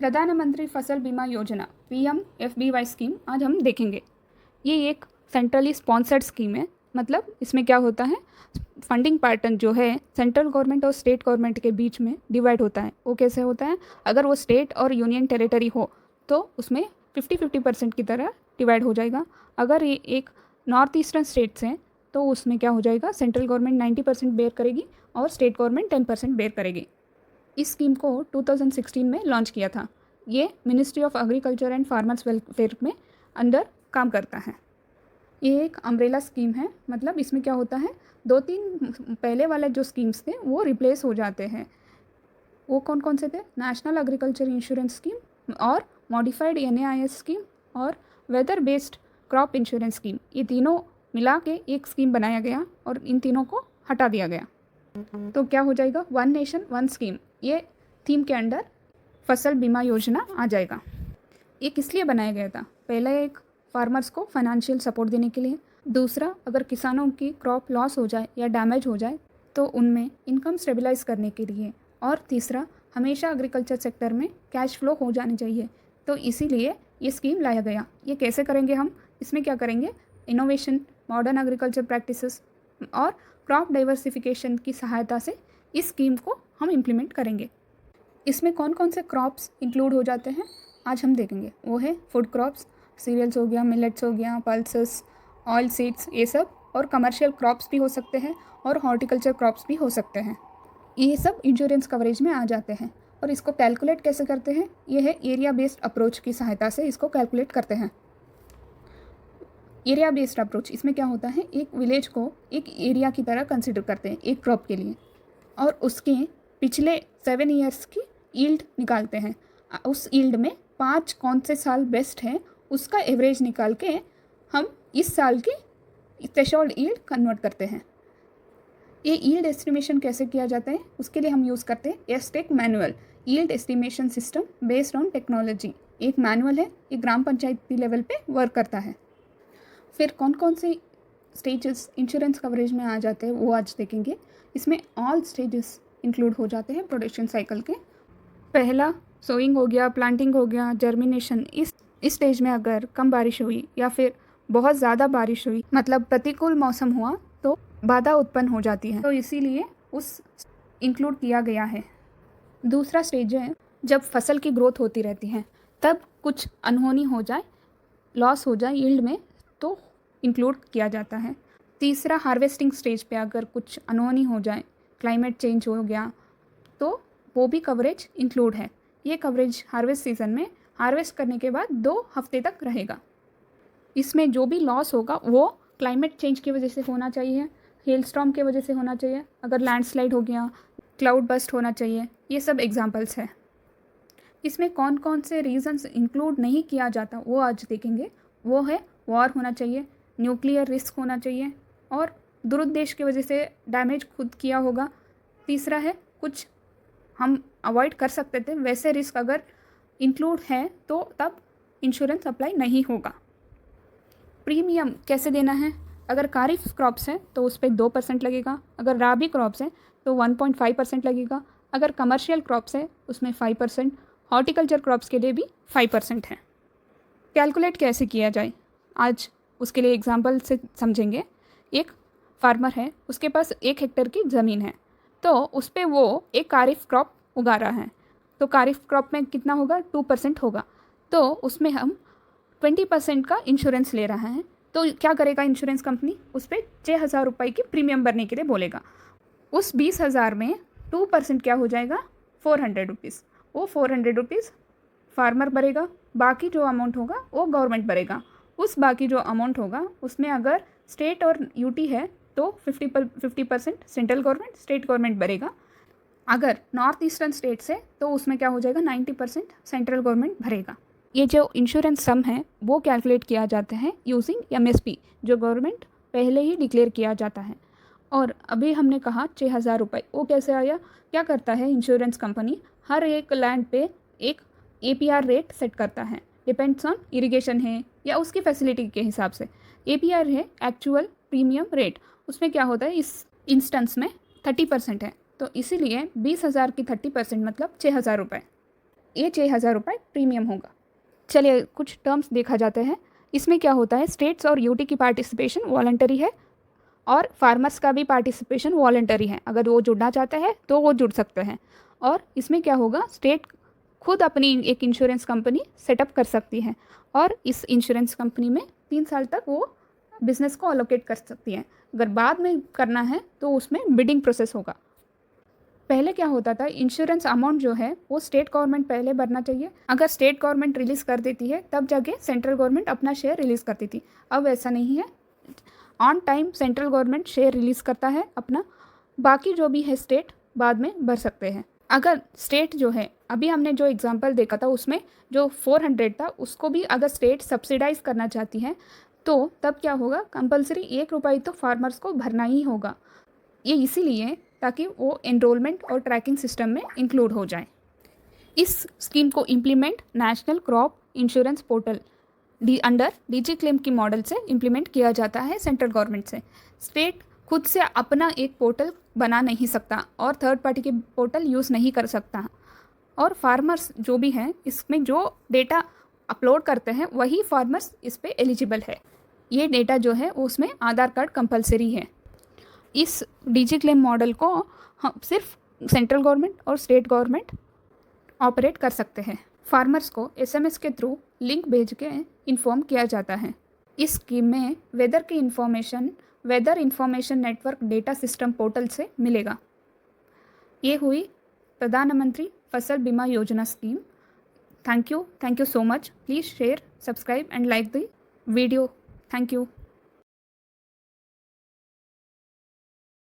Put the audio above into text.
प्रधानमंत्री फसल बीमा योजना PMFBY scheme आज हम देखेंगे। ये एक सेंट्रली स्पॉन्सर्ड स्कीम है। मतलब इसमें क्या होता है, फंडिंग पैटर्न जो है सेंट्रल गवर्नमेंट और स्टेट गवर्नमेंट के बीच में डिवाइड होता है। वो कैसे होता है, अगर वो स्टेट और यूनियन टेरिटरी हो तो उसमें 50-50% की तरह डिवाइड हो जाएगा। अगर ये एक नॉर्थ ईस्टर्न स्टेट्स हैं तो उसमें क्या हो जाएगा, सेंट्रल गवर्नमेंट 90% बेयर करेगी और स्टेट गवर्नमेंट 10% बेयर करेगी। इस स्कीम को 2016 में लॉन्च किया था। ये ministry of agriculture and farmers welfare में अंडर काम करता है। ये एक अम्ब्रेला स्कीम है। मतलब इसमें क्या होता है, 2-3 पहले वाले जो स्कीम्स थे वो रिप्लेस हो जाते हैं। वो कौन कौन से थे, नेशनल एग्रीकल्चर इंश्योरेंस स्कीम और मॉडिफाइड NAIS स्कीम और weather based crop insurance scheme. ये तीनों मिला के एक स्कीम बनाया गया और इन तीनों को हटा दिया गया। तो क्या हो जाएगा, वन नेशन वन स्कीम, ये थीम के अंडर फसल बीमा योजना आ जाएगा। ये किस लिए बनाया गया था, पहला एक फार्मर्स को फाइनेंशियल सपोर्ट देने के लिए, दूसरा अगर किसानों की क्रॉप लॉस हो जाए या डैमेज हो जाए तो उनमें इनकम स्टेबलाइज करने के लिए, और तीसरा हमेशा एग्रीकल्चर सेक्टर में कैश फ्लो हो जानी चाहिए। तो इसीलिए ये स्कीम लाया गया। ये कैसे करेंगे हम, इसमें क्या करेंगे, इनोवेशन, मॉडर्न एग्रीकल्चर प्रैक्टिसेस और क्रॉप डाइवर्सिफिकेशन की सहायता से इस स्कीम को हम इम्प्लीमेंट करेंगे। इसमें कौन कौन से क्रॉप्स इंक्लूड हो जाते हैं आज हम देखेंगे। वो है फूड क्रॉप्स, सीरियल्स हो गया, मिलेट्स हो गया, पल्सेस, ऑयल सीड्स, ये सब, और कमर्शियल क्रॉप्स भी हो सकते हैं और हॉर्टिकल्चर क्रॉप्स भी हो सकते हैं। ये सब इंश्योरेंस कवरेज में आ जाते हैं। और इसको कैलकुलेट कैसे करते हैं, ये है एरिया बेस्ड अप्रोच की सहायता से इसको कैलकुलेट करते हैं। एरिया बेस्ड अप्रोच, इसमें क्या होता है, एक विलेज को एक एरिया की तरह कंसिडर करते हैं एक क्रॉप के लिए, और उसके पिछले 7 ईयर्स की यील्ड निकालते हैं। उस यील्ड में 5 कौन से साल बेस्ट है उसका एवरेज निकाल के हम इस साल की थ्रेशोल्ड यील्ड कन्वर्ट करते हैं। ये यील्ड एस्टिमेशन कैसे किया जाता है, उसके लिए हम यूज़ करते हैं asterisk manual yield estimation system based on technology. एक मैनुअल है, ये ग्राम पंचायती लेवल पे वर्क करता है। फिर कौन कौन से स्टेजेस इंश्योरेंस कवरेज में आ जाते हैं वो आज देखेंगे। इसमें ऑल स्टेजेस इंक्लूड हो जाते हैं प्रोडक्शन साइकिल के। पहला सोइंग हो गया, प्लांटिंग हो गया, जर्मिनेशन। इस स्टेज में अगर कम बारिश हुई या फिर बहुत ज़्यादा बारिश हुई, मतलब प्रतिकूल मौसम हुआ, तो बाधा उत्पन्न हो जाती है, तो इसीलिए उस इंक्लूड किया गया है। दूसरा स्टेज है जब फसल की ग्रोथ होती रहती है, तब कुछ अनहोनी हो जाए, लॉस हो जाए यील्ड में, तो इंक्लूड किया जाता है। तीसरा हार्वेस्टिंग स्टेज पे अगर कुछ अनहोनी हो जाए, क्लाइमेट चेंज हो गया, तो वो भी कवरेज इंक्लूड है। ये कवरेज हार्वेस्ट सीजन में हार्वेस्ट करने के बाद 2 हफ्ते तक रहेगा। इसमें जो भी लॉस होगा वो क्लाइमेट चेंज की वजह से होना चाहिए, हेलस्टॉर्म की वजह से होना चाहिए, अगर लैंडस्लाइड हो गया, क्लाउड बस्ट होना चाहिए, ये सब एग्जांपल्स है। इसमें कौन कौन से रीजंस इंक्लूड नहीं किया जाता वो आज देखेंगे। वो है वॉर होना चाहिए, न्यूक्लियर रिस्क होना चाहिए, और दुरुद्देश्य की वजह से डैमेज खुद किया होगा। तीसरा है कुछ हम अवॉइड कर सकते थे, वैसे रिस्क अगर इंक्लूड है तो तब इंश्योरेंस अप्लाई नहीं होगा। प्रीमियम कैसे देना है, अगर खारिफ क्रॉप्स हैं तो उस पर 2% लगेगा, अगर राबी क्रॉप्स हैं तो 1.5% लगेगा, अगर कमर्शियल क्रॉप्स है उसमें 5%, हॉर्टिकल्चर क्रॉप्स के लिए भी 5% है। कैलकुलेट कैसे किया जाए आज उसके लिए एग्जाम्पल से समझेंगे। एक फार्मर है, उसके पास 1 हेक्टेयर की ज़मीन है, तो उस पर वो एक खारिफ क्रॉप उगा रहा है। तो खारिफ क्रॉप में कितना होगा, 2% होगा, तो उसमें हम 20% का इंश्योरेंस ले रहा है। तो क्या करेगा इंश्योरेंस कंपनी, उस पर 6,000 रुपये की प्रीमियम भरने के लिए बोलेगा। उस 20,000 में 2% क्या हो जाएगा, 400 रुपीज़। वो 400 रुपीज़ फार्मर भरेगा, बाकी जो अमाउंट होगा वो गवर्नमेंट भरेगा। उस बाकी जो अमाउंट होगा उसमें अगर स्टेट और यूटी है तो 50% सेंट्रल गवर्नमेंट, स्टेट गवर्नमेंट भरेगा। अगर नॉर्थ ईस्टर्न स्टेट्स है तो उसमें क्या हो जाएगा, 90% सेंट्रल गवर्नमेंट भरेगा। ये जो इंश्योरेंस सम है वो कैलकुलेट किया जाता है यूजिंग MSP, जो गवर्नमेंट पहले ही डिक्लेयर किया जाता है। और अभी हमने कहा 6,000 रुपये, वो कैसे आया, क्या करता है इंश्योरेंस कंपनी, हर एक लैंड पे एक APR रेट सेट करता है, डिपेंड्स ऑन इरिगेशन है या उसकी फैसिलिटी के हिसाब से। APR है एक्चुअल प्रीमियम रेट, उसमें क्या होता है, इस इंस्टेंस में 30% है, तो इसीलिए 20,000 की 30% मतलब 6,000 रुपये। ये 6,000 रुपये प्रीमियम होगा। चलिए कुछ टर्म्स देखा जाते हैं। इसमें क्या होता है, स्टेट्स और यूटी की पार्टिसिपेशन वॉलंटरी है और फार्मर्स का भी पार्टिसिपेशन वॉलंटरी है। अगर वो जुड़ना चाहते हैं तो वो जुड़ सकते हैं। और इसमें क्या होगा, स्टेट खुद अपनी एक इंश्योरेंस कंपनी सेटअप कर सकती है और इस इंश्योरेंस कंपनी में 3 साल तक वो बिज़नेस को अलोकेट कर सकती है। अगर बाद में करना है तो उसमें बिडिंग प्रोसेस होगा। पहले क्या होता था, इंश्योरेंस अमाउंट जो है वो स्टेट गवर्नमेंट पहले भरना चाहिए। अगर स्टेट गवर्नमेंट रिलीज़ कर देती है तब जाके सेंट्रल गवर्नमेंट अपना शेयर रिलीज़ करती थी। अब ऐसा नहीं है, on time central government share release करता है अपना, बाकी जो भी है स्टेट बाद में भर सकते हैं। अगर स्टेट जो है, अभी हमने जो एग्जांपल देखा था उसमें जो 400 था उसको भी अगर स्टेट सब्सिडाइज करना चाहती है तो तब क्या होगा, कंपलसरी 1 रुपये तो फार्मर्स को भरना ही होगा। ये इसीलिए ताकि वो एनरोलमेंट और ट्रैकिंग सिस्टम में इंक्लूड हो जाए। इस स्कीम को implement national crop insurance portal under DG claim की मॉडल से इम्प्लीमेंट किया जाता है सेंट्रल गवर्नमेंट से। स्टेट खुद से अपना एक पोर्टल बना नहीं सकता और थर्ड पार्टी के पोर्टल यूज़ नहीं कर सकता। और फार्मर्स जो भी हैं इसमें जो डेटा अपलोड करते हैं वही फार्मर्स इस पे एलिजिबल है। ये डेटा जो है उसमें आधार कार्ड कंपलसरी है। इस डीजी क्लेम मॉडल को हम सिर्फ सेंट्रल गवर्नमेंट और स्टेट गवर्नमेंट ऑपरेट कर सकते हैं। फार्मर्स को एसएमएस के थ्रू लिंक भेज के इन्फॉर्म किया जाता है। इस स्कीम में weather information network data system portal से मिलेगा। ये हुई Pradhan Mantri Fasal Bima Yojana scheme. Thank you so much. Please share, subscribe and like the video. Thank you.